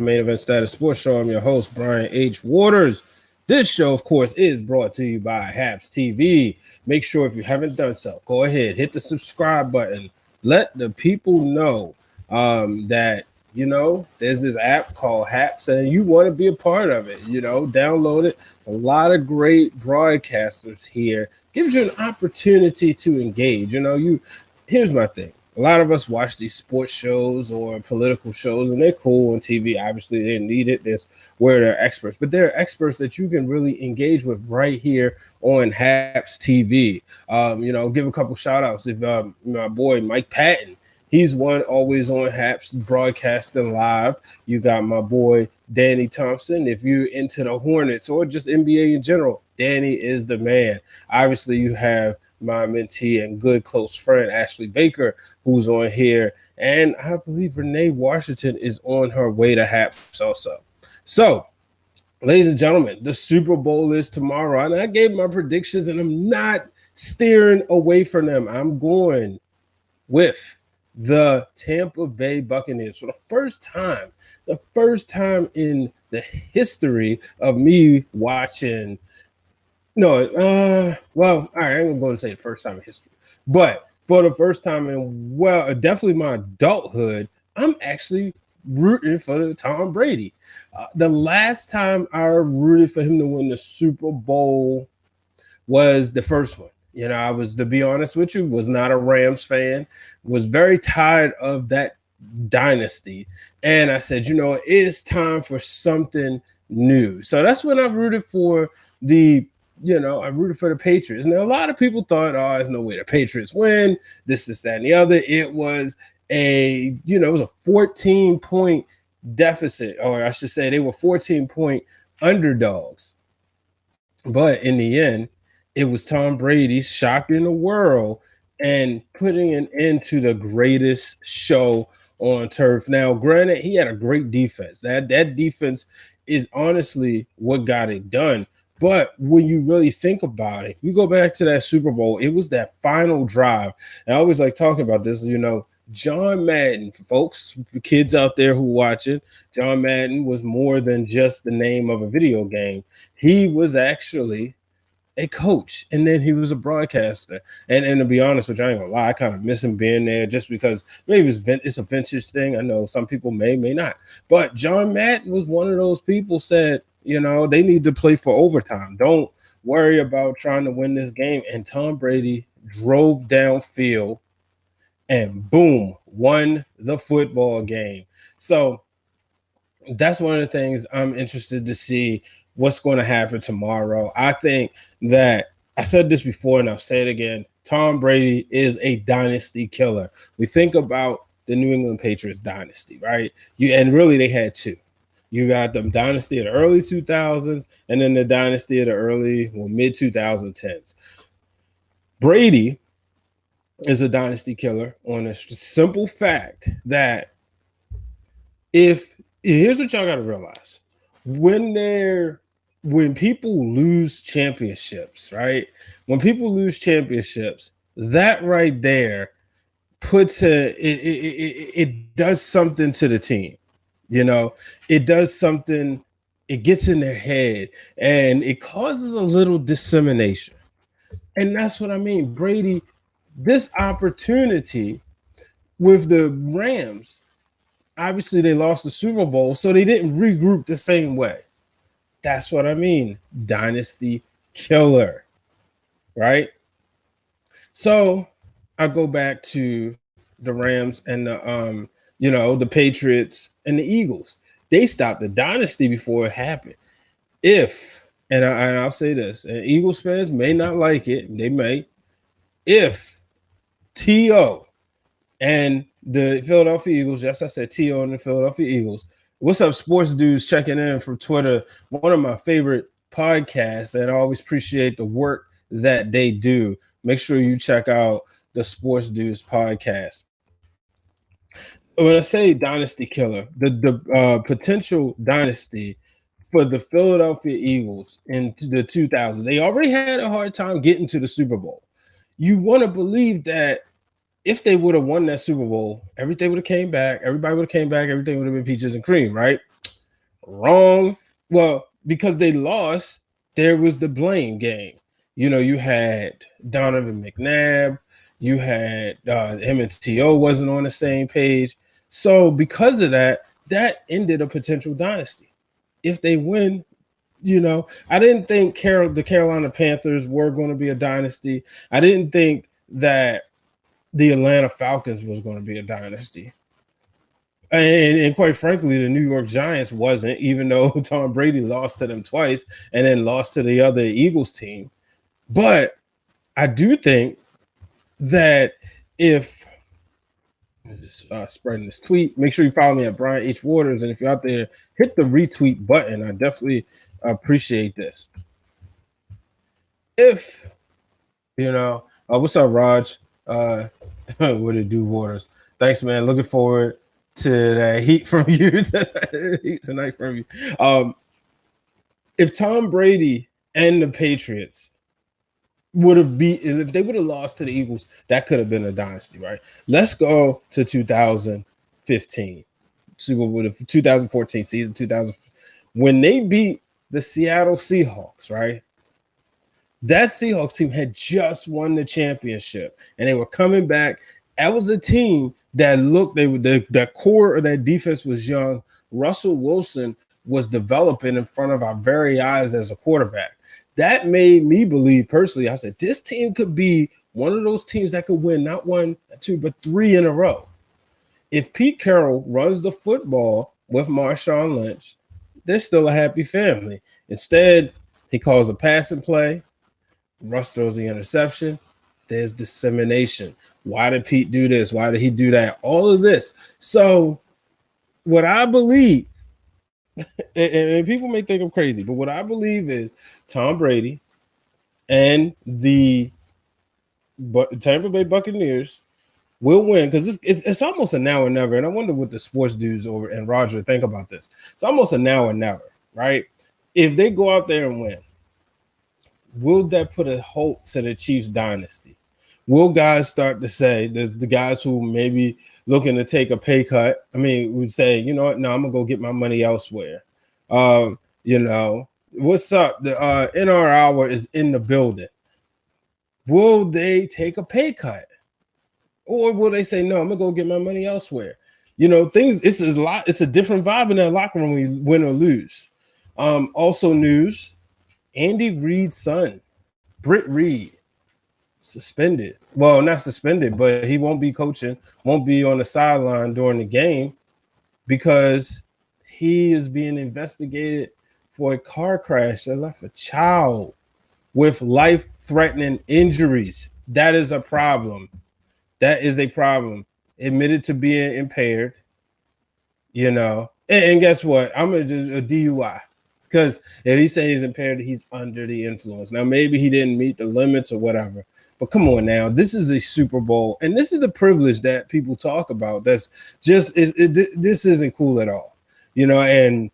Main Event Status Sports Show. I'm your host, Brian H. Waters. This show, of course, is brought to you by Haps TV. Make sure if you haven't done so, go ahead, hit the subscribe button. Let the people know that, there's this app called Haps and you want to be a part of it. Download it. It's a lot of great broadcasters here. Gives you an opportunity to engage. Here's my thing. A lot of us watch these sports shows or political shows, and they're cool on TV. Obviously, they need it. That's where they're experts, but they're experts that you can really engage with right here on Haps TV. Give a couple shout outs. If my boy Mike Patton, he's one always on Haps broadcasting live. You got my boy Danny Thompson. If you're into the Hornets or just NBA in general, Danny is the man. Obviously, you have my mentee and good close friend Ashley Baker, who's on here, and I believe Renee Washington is on her way to Haps also. So, ladies and gentlemen, the Super Bowl is tomorrow, and I gave my predictions, and I'm not steering away from them. I'm going with the Tampa Bay Buccaneers for the first time in the history of me watching. No, all right, I'm going to say the first time in history. But for the first time in, definitely my adulthood, I'm actually rooting for Tom Brady. The last time I rooted for him to win the Super Bowl was the first one. I was, to be honest with you, was not a Rams fan, was very tired of that dynasty. And I said, it is time for something new. So that's when I rooted for I rooted for the Patriots. Now, a lot of people thought, there's no way the Patriots win, this, that, and the other. It was a 14-point deficit, or I should say they were 14-point underdogs. But in the end, it was Tom Brady shocking the world and putting an end to the greatest show on turf. Now, granted, he had a great defense. That defense is honestly what got it done. But when you really think about it, if you go back to that Super Bowl, it was that final drive. And I always like talking about this, John Madden, folks, the kids out there who watch it, John Madden was more than just the name of a video game. He was actually a coach, and then he was a broadcaster. And to be honest with you, I ain't gonna lie, I kind of miss him being there just because maybe it's a vintage thing. I know some people may not. But John Madden was one of those people said, they need to play for overtime. Don't worry about trying to win this game. And Tom Brady drove downfield and boom, won the football game. So that's one of the things I'm interested to see what's going to happen tomorrow. I think that I said this before and I'll say it again. Tom Brady is a dynasty killer. We think about the New England Patriots dynasty, right? And really they had two. You got the dynasty of the early 2000s and then the dynasty of the mid 2010s. Brady is a dynasty killer on a simple fact that here's what y'all got to realize. When people lose championships, right? When people lose championships, that right there it does something to the team. It does something, it gets in their head and it causes a little dissemination. And that's what I mean. Brady, this opportunity with the Rams, obviously they lost the Super Bowl, so they didn't regroup the same way. That's what I mean. Dynasty killer, right? So I go back to the Rams and the Patriots and the Eagles. They stopped the dynasty before it happened. And I'll say this, and Eagles fans may not like it, they may, if T.O. and the Philadelphia Eagles, yes, I said T.O. and the Philadelphia Eagles. What's up, sports dudes checking in from Twitter? One of my favorite podcasts, and I always appreciate the work that they do. Make sure you check out the Sports Dudes podcast. When I say dynasty killer, the potential dynasty for the Philadelphia Eagles in the 2000s, they already had a hard time getting to the Super Bowl. You want to believe that if they would have won that Super Bowl, everything would have came back. Everybody would have came back. Everything would have been peaches and cream, right? Wrong. Well, because they lost, there was the blame game. You had Donovan McNabb. You had him and T.O. wasn't on the same page. So because of that, that ended a potential dynasty. If they win, I didn't think the Carolina Panthers were going to be a dynasty. I didn't think that the Atlanta Falcons was going to be a dynasty. And quite frankly, the New York Giants wasn't, even though Tom Brady lost to them twice and then lost to the other Eagles team. But I do think that if spreading this tweet, make sure you follow me at Brian H. Waters. And if you're out there, hit the retweet button. I definitely appreciate this. If, what's up, Raj? What it do, Waters? Thanks, man. Looking forward to that heat from you tonight from you. If Tom Brady and the Patriots would have if they would have lost to the Eagles, that could have been a dynasty, right? Let's go to 2015, Super Bowl, 2014 season, 2000, when they beat the Seattle Seahawks, right? That Seahawks team had just won the championship, and they were coming back. That was a team that looked, the core of that defense was young. Russell Wilson was developing in front of our very eyes as a quarterback. That made me believe personally. I said, this team could be one of those teams that could win not 1, 2, but 3 in a row. If Pete Carroll runs the football with Marshawn Lynch, they're still a happy family. Instead, he calls a passing play. Russ throws the interception. There's dissemination. Why did Pete do this? Why did he do that? All of this. So what I believe, and people may think I'm crazy, but what I believe is Tom Brady and the Tampa Bay Buccaneers will win, because it's almost a now or never. And I wonder what the sports dudes over and Roger think about this. It's almost a now or never, right? If they go out there and win, will that put a halt to the Chiefs dynasty? Will guys start to say, there's the guys who maybe looking to take a pay cut, would say, you know what, no, I'm gonna go get my money elsewhere. What's up? The NR Hour is in the building. Will they take a pay cut? Or will they say, no, I'm gonna go get my money elsewhere? It's a lot, it's a different vibe in that locker room when you win or lose. Also news, Andy Reid's son, Britt Reid, suspended. Well, not suspended, but he won't be coaching, won't be on the sideline during the game because he is being investigated for a car crash that left a child with life-threatening injuries. That is a problem. That is a problem. Admitted to being impaired, and guess what? I'm a DUI. Because if he says he's impaired, he's under the influence. Now, maybe he didn't meet the limits or whatever. But come on now. This is a Super Bowl. And this is the privilege that people talk about. That's just, this isn't cool at all. And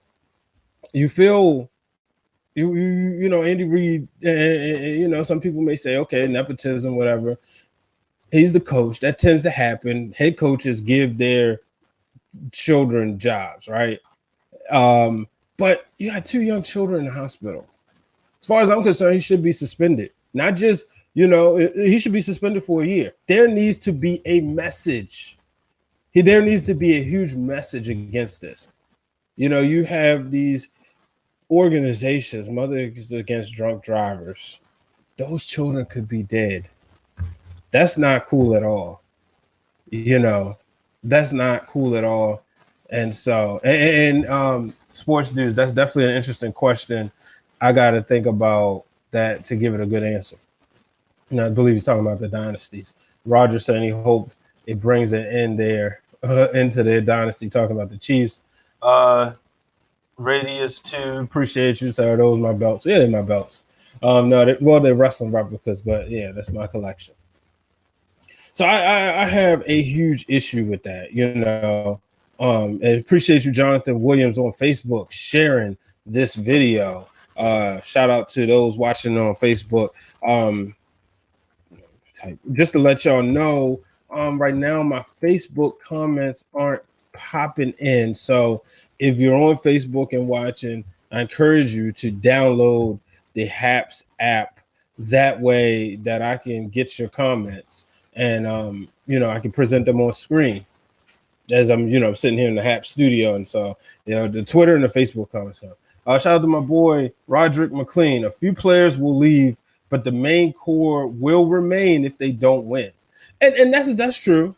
you feel, Andy Reid, and some people may say, okay, nepotism, whatever. He's the coach. That tends to happen. Head coaches give their children jobs, right? But you got 2 young children in the hospital. As far as I'm concerned, he should be suspended. Not just, he should be suspended for a year. There needs to be a message. There needs to be a huge message against this. You have these organizations, Mothers Against Drunk Drivers. Those children could be dead. That's not cool at all. That's not cool at all. And so, sports news, that's definitely an interesting question. I got to think about that to give it a good answer. And I believe he's talking about the dynasties. Roger saying he hoped it brings an end there into their dynasty, talking about the Chiefs. Radius 2, appreciate you. So those my belts. Yeah, they're my belts. They're wrestling replicas, but yeah, that's my collection. So I have a huge issue with that, and appreciate you, Jonathan Williams, on Facebook sharing this video. Shout out to those watching on Facebook. Just to let y'all know, right now my Facebook comments aren't popping in. So if you're on Facebook and watching, I encourage you to download the Haps app. That way that I can get your comments and I can present them on screen as I'm sitting here in the Haps studio. And so the Twitter and the Facebook comments. Shout out to my boy Roderick McLean. A few players will leave, but the main core will remain if they don't win. And that's true.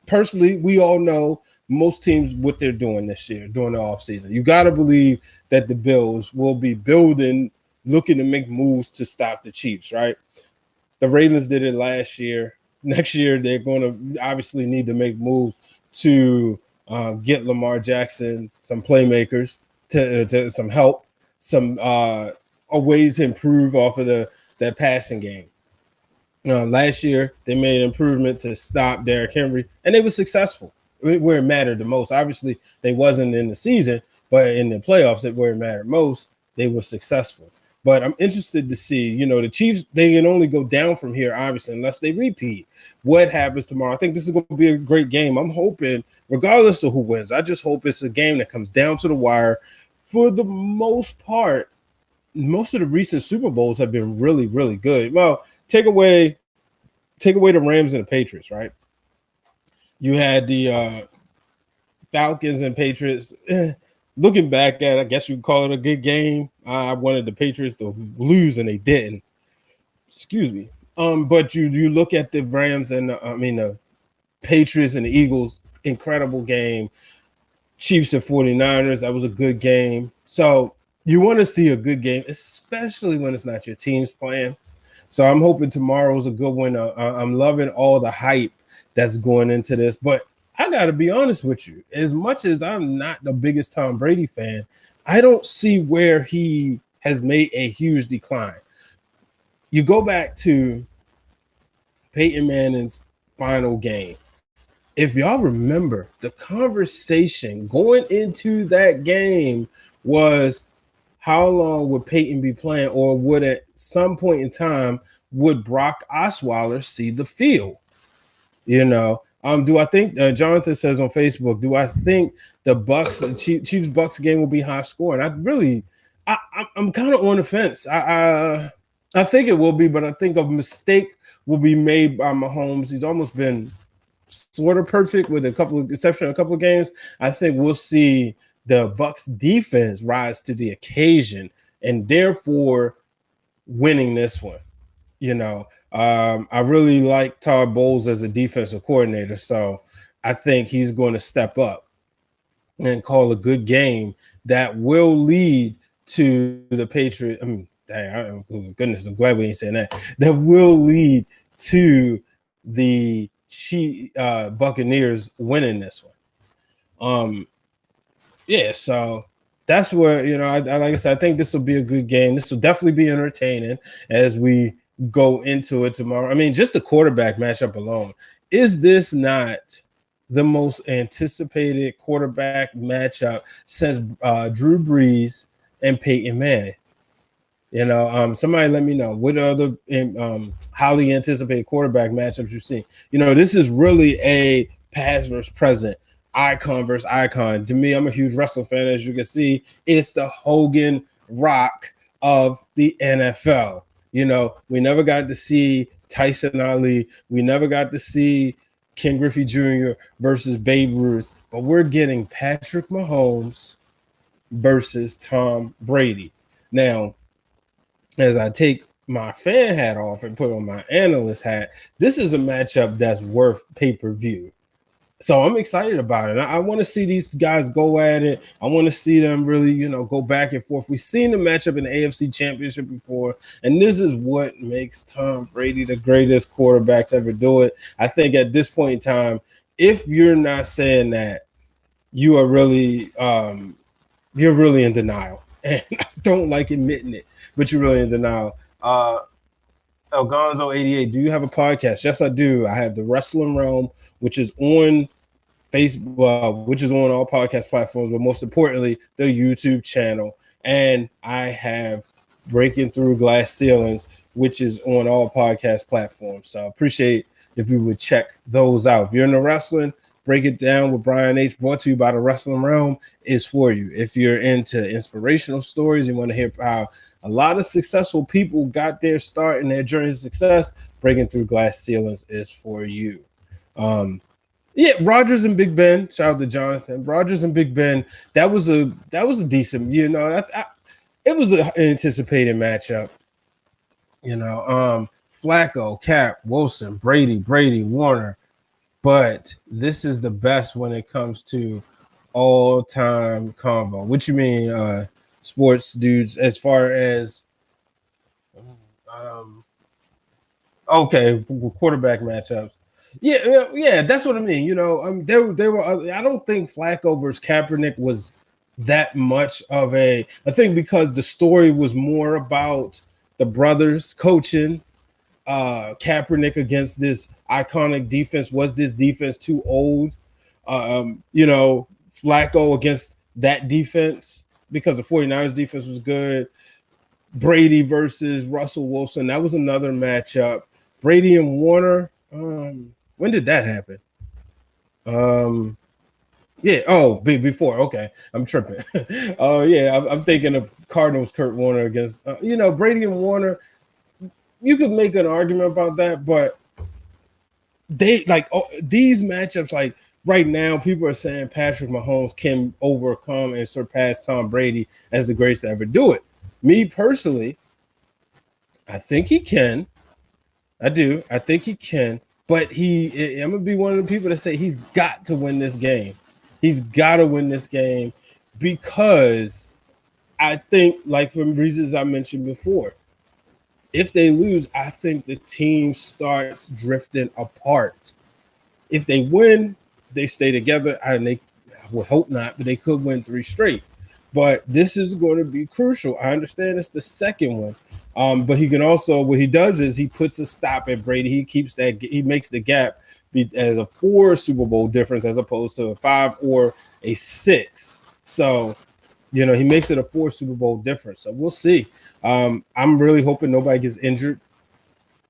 Personally, we all know most teams what they're doing this year during the offseason. You got to believe that the Bills will be building, looking to make moves to stop the Chiefs, right? The Ravens did it last year. Next year, they're going to obviously need to make moves to get Lamar Jackson some playmakers, to some help, some ways to improve off of that passing game. Last year, they made an improvement to stop Derrick Henry, and they were successful where it mattered the most. Obviously, they wasn't in the season, but in the playoffs, where it mattered most, they were successful. But I'm interested to see, the Chiefs, they can only go down from here, obviously, unless they repeat. What happens tomorrow? I think this is going to be a great game. I'm hoping, regardless of who wins, I just hope it's a game that comes down to the wire. For the most part, most of the recent Super Bowls have been really, really good. Well, take away the Rams and the Patriots, right? You had the Falcons and Patriots. Looking back at it, I guess you could call it a good game. I wanted the Patriots to lose, and they didn't. Excuse me. But you look at the Rams and the Patriots and the Eagles, incredible game. Chiefs and 49ers, that was a good game. So you want to see a good game, especially when it's not your team's playing. So I'm hoping tomorrow's a good one. I'm loving all the hype that's going into this. But I got to be honest with you. As much as I'm not the biggest Tom Brady fan, I don't see where he has made a huge decline. You go back to Peyton Manning's final game. If y'all remember, the conversation going into that game was, how long would Peyton be playing, or would at some point in time would Brock Osweiler see the field? Do I think Jonathan says on Facebook, do I think the Chiefs Bucks game will be high scoring? I'm kind of on the fence. I think it will be, but I think a mistake will be made by Mahomes. He's almost been sort of perfect with a couple of games. I think we'll see the Bucks defense rise to the occasion and therefore winning this one. I really like Todd Bowles as a defensive coordinator, so I think he's going to step up and call a good game that will lead to the Patriots. Goodness, I'm glad we ain't saying that. That will lead to the Buccaneers winning this one. So that's where, like I said, I think this will be a good game. This will definitely be entertaining as we go into it tomorrow. I mean, just the quarterback matchup alone. Is this not the most anticipated quarterback matchup since Drew Brees and Peyton Manning? Somebody let me know what other highly anticipated quarterback matchups you've seen. This is really a past versus present, icon versus icon. To me, I'm a huge wrestling fan. As you can see, it's the Hogan Rock of the NFL. We never got to see Tyson Ali. We never got to see Ken Griffey Jr. versus Babe Ruth. But we're getting Patrick Mahomes versus Tom Brady. Now, as I take my fan hat off and put on my analyst hat, this is a matchup that's worth pay-per-view. So I'm excited about it. I want to see these guys go at it. I want to see them really, go back and forth. We've seen the matchup in the AFC Championship before, and this is what makes Tom Brady the greatest quarterback to ever do it. I think at this point in time, if you're not saying that, you are really, you're really in denial. And I don't like admitting it, but you're really in denial. Elgonzo88, do you have a podcast? Yes, I do. I have the Wrestling Realm, which is on Facebook, which is on all podcast platforms, but most importantly, the YouTube channel. And I have Breaking Through Glass Ceilings, which is on all podcast platforms. So I appreciate if you would check those out. If you're into wrestling, Break It Down with Brian H., brought to you by the Wrestling Realm, is for you. If you're into inspirational stories, you want to hear how a lot of successful people got their start in their journey to success, Breaking Through Glass Ceilings is for you. Yeah, Rogers and Big Ben. Shout out to Jonathan. Rogers and Big Ben. That was a decent. It was an anticipated matchup. Flacco, Cap, Wilson, Brady, Warner. But this is the best when it comes to all-time combo. What you mean, sports dudes? As far as okay, quarterback matchups. Yeah, that's what I mean. They were. I don't think Flacco versus Kaepernick was that much of a. I think because the story was more about the brothers coaching. Kaepernick against this iconic defense. Was this defense too old? Flacco against that defense because the 49ers defense was good. Brady versus Russell Wilson. That was another matchup. Brady and Warner. When did that happen? Yeah. Oh, before. Okay, I'm tripping. Yeah, I'm thinking of Cardinals. Kurt Warner against. Brady and Warner. You could make an argument about that, but they these matchups. Like right now, people are saying Patrick Mahomes can overcome and surpass Tom Brady as the greatest to ever do it. Me personally, I think he can. I do. I think he can. But I'm gonna be one of the people that say he's got to win this game. He's got to win this game because I think, like for reasons I mentioned before, if they lose, I think the team starts drifting apart. If they win, they stay together. I would hope not, but they could win 3 straight. But this is going to be crucial. I understand it's the second one. But he can also, what he does is he puts a stop at Brady. He makes the gap as a 4 Super Bowl difference as opposed to a 5 or a 6. So, he makes it a 4 Super Bowl difference. So we'll see. I'm really hoping nobody gets injured.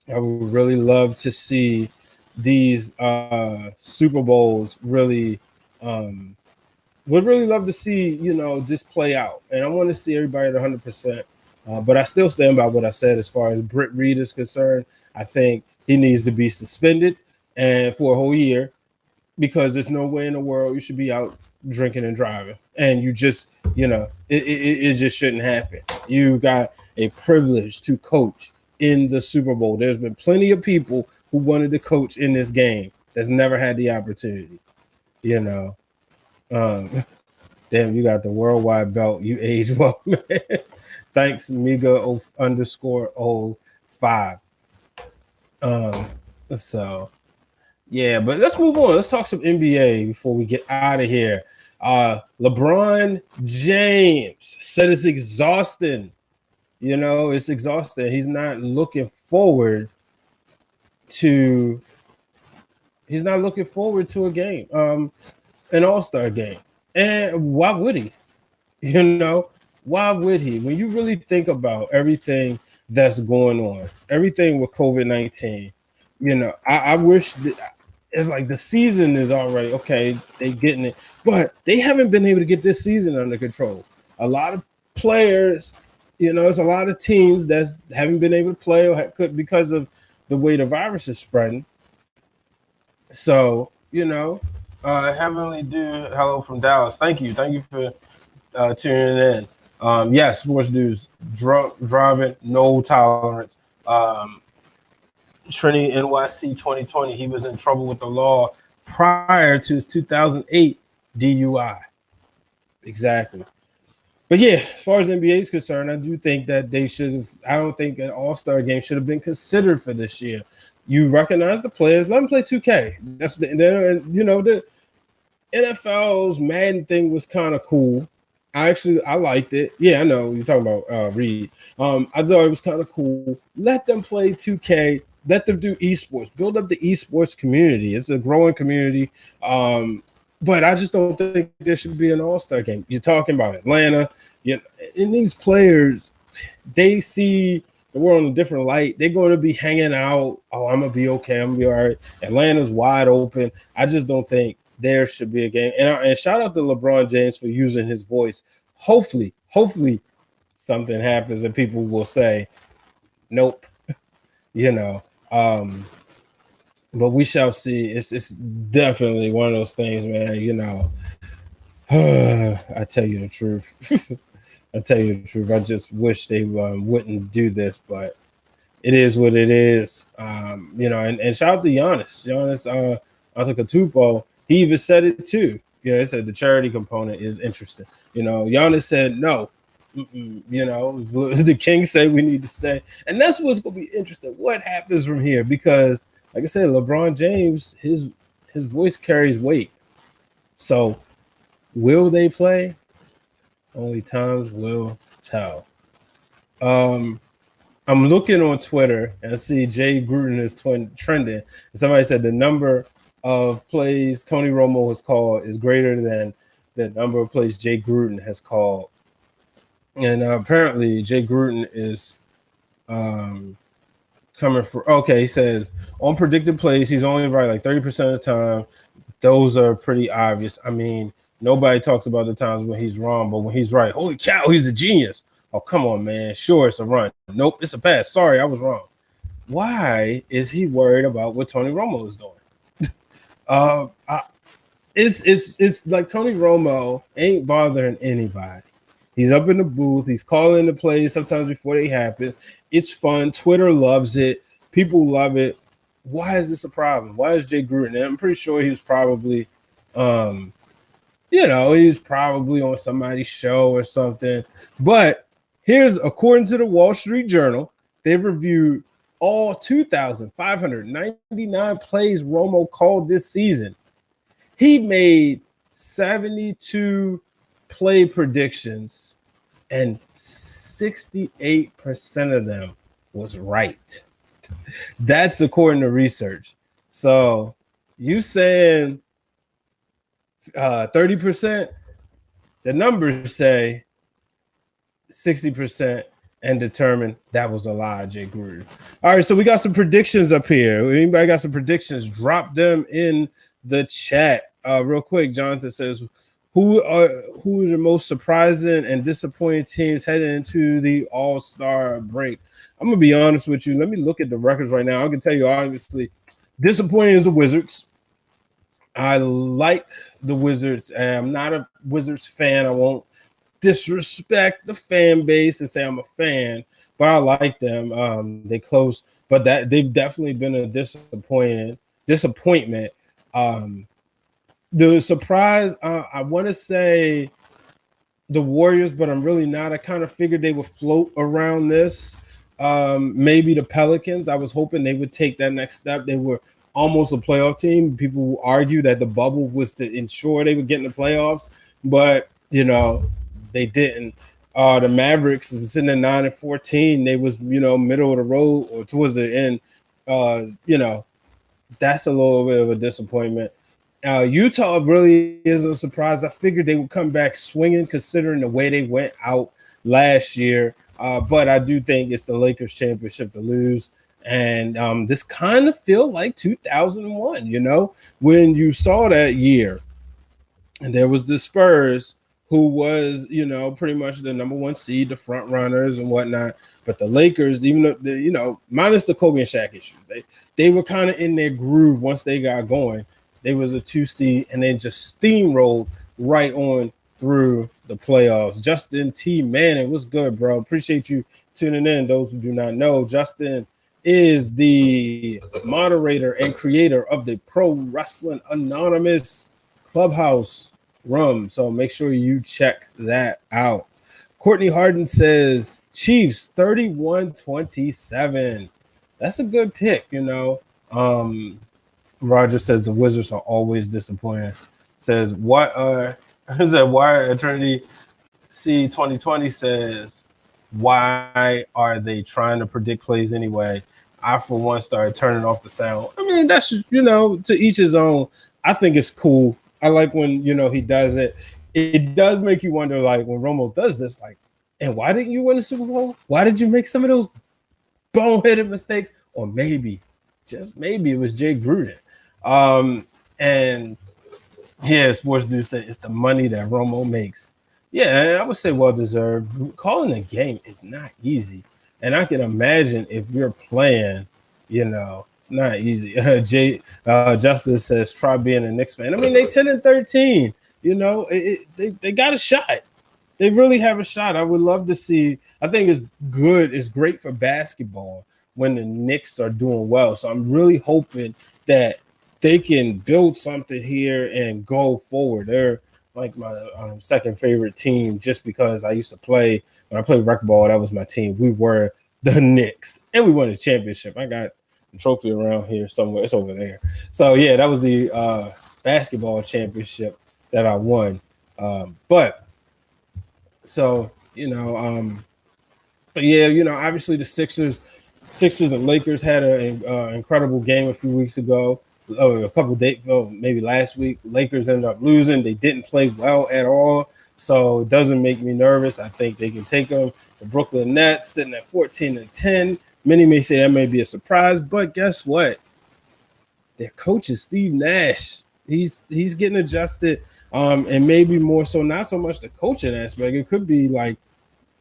I would really love to see these Super Bowls really would really love to see, this play out. And I want to see everybody at 100%. But I still stand by what I said as far as Britt Reed is concerned. I think he needs to be suspended and for a whole year because there's no way in the world you should be out drinking and driving. And you just, it just shouldn't happen. You got a privilege to coach in the Super Bowl. There's been plenty of people who wanted to coach in this game that's never had the opportunity, Damn, you got the worldwide belt. You age well, man. Thanks, Miga _05. So yeah, but let's move on. Let's talk some NBA before we get out of here. LeBron James said it's exhausting. It's exhausting. He's not looking forward to a game, an all-star game. And why would he? Why would he? When you really think about everything that's going on, everything with COVID-19, I wish it's like the season is already okay. They getting it, but they haven't been able to get this season under control. A lot of players, it's a lot of teams that haven't been able to play or because of the way the virus is spreading. So, Heavenly Dude, hello from Dallas. Thank you for tuning in. Yes, sports dudes, drunk driving, no tolerance. Trinity NYC 2020, he was in trouble with the law prior to his 2008 DUI. Exactly. But yeah, as far as NBA is concerned, I do think that they should have. I don't think an all-star game should have been considered for this year. You recognize the players, let them play 2K. That's the NFL's Madden thing was kind of cool. I liked it. Yeah, I know you're talking about Reed. I thought it was kind of cool. Let them play 2K. Let them do esports. Build up the esports community. It's a growing community. But I just don't think there should be an all-star game. You're talking about Atlanta. And these players, they see the world in a different light. They're going to be hanging out. Oh, I'm going to be okay. I'm going to be all right. Atlanta's wide open. I just don't think there should be a game. And shout out to LeBron James for using his voice. Hopefully something happens and people will say, nope, you know. But we shall see. It's definitely one of those things, man. You know, I tell you the truth. I tell you the truth. I just wish they wouldn't do this, but it is what it is. You know, and shout out to Giannis. Giannis Antetokounmpo, he even said it too. You know, he said the charity component is interesting. You know, Giannis said no. You know, the Kings say we need to stay, and that's what's going to be interesting. What happens from here? Because, like I said, LeBron James, his voice carries weight. So, will they play? Only times will tell. I'm looking on Twitter and I see Jay Gruden is trending. And somebody said the number of plays Tony Romo has called is greater than the number of plays Jay Gruden has called. And apparently Jay Gruden is coming for. Okay, he says on predicted plays, he's only right like 30% of the time. Those are pretty obvious. I mean, nobody talks about the times when he's wrong, but when he's right, holy cow, he's a genius. Oh, come on, man. Sure, it's a run. Nope, it's a pass. Sorry, I was wrong. Why is he worried about what Tony Romo is doing? It's like Tony Romo ain't bothering anybody. He's up in the booth. He's calling the plays sometimes before they happen. It's fun. Twitter loves it. People love it. Why is this a problem? Why is Jay Gruden? And I'm pretty sure he was probably, he's probably on somebody's show or something. But here's, according to the Wall Street Journal, they reviewed all 2,599 plays Romo called this season. He made 72 play predictions, and 68% of them was right. That's according to research. So you saying 30%, the numbers say 60% and determine that was a lie, Jay Gruden. All right, so we got some predictions up here. Anybody got some predictions? Drop them in the chat. Real quick, Jonathan says, who are the most surprising and disappointing teams heading into the All-Star break? I'm going to be honest with you. Let me look at the records right now. I can tell you, obviously, disappointing is the Wizards. I like the Wizards. I'm not a Wizards fan. I won't disrespect the fan base and say I'm a fan, but I like them. They close, but that they've definitely been a disappointment. The surprise, I want to say the Warriors, but I'm really not. I kind of figured they would float around this. Maybe the Pelicans. I was hoping they would take that next step. They were almost a playoff team. People argue that the bubble was to ensure they would get in the playoffs, but they didn't. The Mavericks is sitting at 9-14. They was middle of the road or towards the end. That's a little bit of a disappointment. Utah really is a surprise. I figured they would come back swinging considering the way they went out last year. But I do think it's the Lakers championship to lose. And this kind of feel like 2001, when you saw that year. And there was the Spurs who was, pretty much the number one seed, the front runners and whatnot. But the Lakers, even though, minus the Kobe and Shaq issues, they were kind of in their groove once they got going. They was a 2 seed and then just steamrolled right on through the playoffs. Justin T. Manning, what's good, bro? Appreciate you tuning in. Those who do not know, Justin is the moderator and creator of the Pro Wrestling Anonymous Clubhouse room. So make sure you check that out. Courtney Harden says Chiefs 31-27. That's a good pick, Roger says the Wizards are always disappointing. Says why Eternity C 2020 says why are they trying to predict plays anyway? I for one started turning off the sound. I mean, that's to each his own. I think it's cool. I like when he does it. It does make you wonder, like when Romo does this, like, and why didn't you win the Super Bowl? Why did you make some of those boneheaded mistakes? Or maybe, just maybe, it was Jay Gruden. And Yeah, sports do say it's the money that Romo makes. Yeah, and I would say well deserved. Calling a game is not easy, and I can imagine if you're playing, it's not easy. Justice says try being a Knicks fan. I mean, they 10-13. They got a shot. They really have a shot. I would love to see. I think it's good. It's great for basketball when the Knicks are doing well. So I'm really hoping that they can build something here and go forward. They're like my second favorite team just because I used to play when I played rec ball. That was my team. We were the Knicks, and we won the championship. I got the trophy around here somewhere. It's over there. So yeah, that was the basketball championship that I won. But so but yeah, obviously the Sixers and Lakers had an incredible game a few weeks ago. A couple days, maybe last week. Lakers ended up losing. They didn't play well at all, so it doesn't make me nervous. I think they can take them. The Brooklyn Nets sitting at 14-10. Many may say that may be a surprise, but guess what? Their coach is Steve Nash. He's getting adjusted, and maybe more so, not so much the coaching aspect. It could be like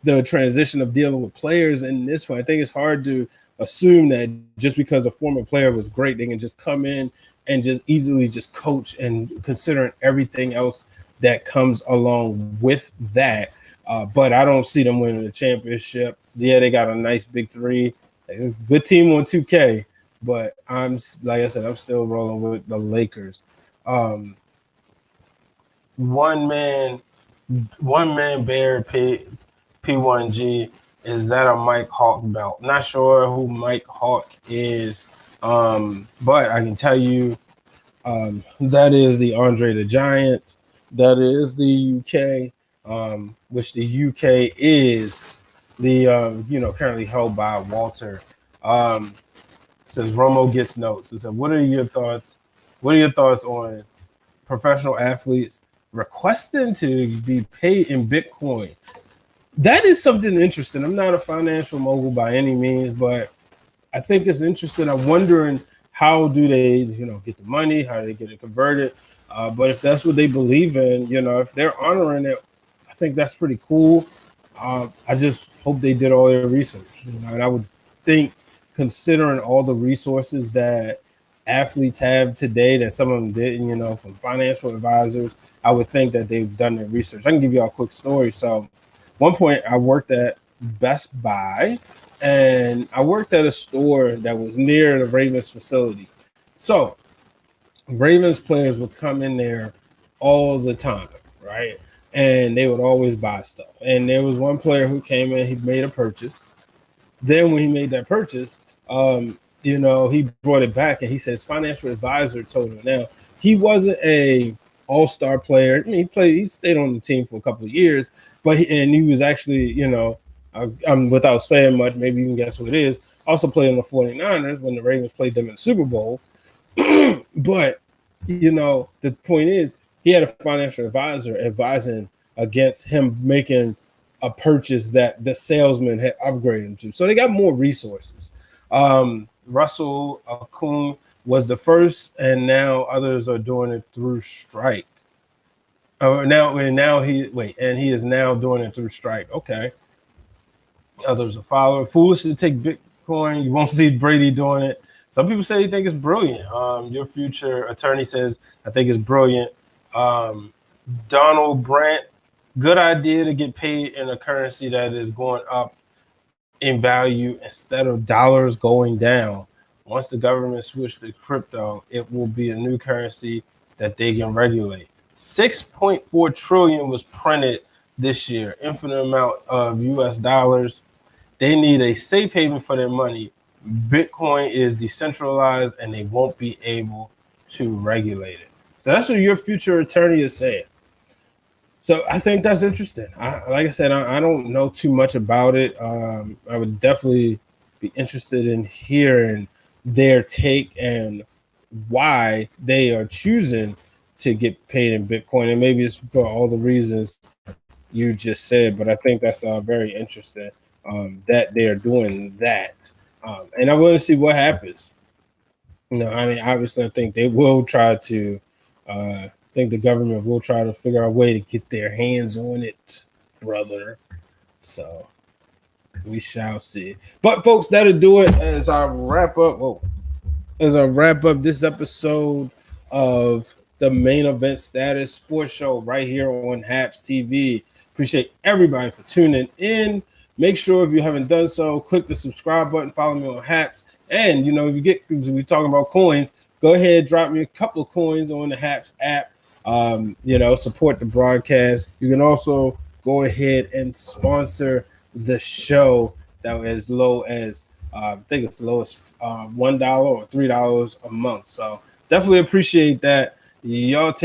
the transition of dealing with players in this one. I think it's hard to assume that just because a former player was great, they can just come in and just easily just coach, and considering everything else that comes along with that. But I don't see them winning the championship. Yeah, they got a nice big three. Good team on 2K, but like I said, I'm still rolling with the Lakers. One man bear P1G. Is that a Mike Hawk belt? Not sure who Mike Hawk is, but I can tell you that is the Andre the Giant. That is the UK, which the UK is the currently held by Walter. Says Romo gets notes. It said, "What are your thoughts? What are your thoughts on professional athletes requesting to be paid in Bitcoin?" That is something interesting. I'm not a financial mogul by any means, but I think it's interesting. I'm wondering how do they, get the money? How do they get it converted? But if that's what they believe in, if they're honoring it, I think that's pretty cool. I just hope they did all their research. And I would think, considering all the resources that athletes have today, that some of them didn't, from financial advisors, I would think that they've done their research. I can give you all a quick story. So, one point I worked at Best Buy, and I worked at a store that was near the Ravens facility. So Ravens players would come in there all the time, right? And they would always buy stuff. And there was one player who came in, he made a purchase. Then when he made that purchase, he brought it back and he said his financial advisor told him. Now, he wasn't a all-star player. I mean, he stayed on the team for a couple of years, but he was actually, I'm without saying much, maybe you can guess who it is, also played on the 49ers when the Ravens played them in the Super Bowl. But, the point is, he had a financial advisor advising against him making a purchase that the salesman had upgraded him to. So they got more resources. Russell Okung was the first, and now others are doing it through Strike. He is now doing it through Strike. Okay. Others are following. Foolish to take Bitcoin. You won't see Brady doing it. Some people say they think it's brilliant. Your future attorney says, I think it's brilliant. Donald Brandt, good idea to get paid in a currency that is going up in value instead of dollars going down. Once the government switches to crypto, it will be a new currency that they can regulate. 6.4 trillion was printed this year, infinite amount of US dollars. They need a safe haven for their money. Bitcoin is decentralized and they won't be able to regulate it. So that's what your future attorney is saying. So I think that's interesting. Like I said, I don't know too much about it. I would definitely be interested in hearing their take and why they are choosing to get paid in Bitcoin. And maybe it's for all the reasons you just said, but I think that's very interesting that they are doing that. And I want to see what happens. I mean, obviously, I think they will try to think the government will try to figure out a way to get their hands on it, brother. So we shall see. But folks, that'll do it as I wrap up. This episode of the Main Event Status Sports Show right here on Haps TV. Appreciate everybody for tuning in. Make sure if you haven't done so, click the subscribe button, follow me on Haps. And, if we're talking about coins, go ahead, drop me a couple of coins on the Haps app. Support the broadcast. You can also go ahead and sponsor the show that as low as I think it's the lowest $1 or $3 a month. So definitely appreciate that. Y'all take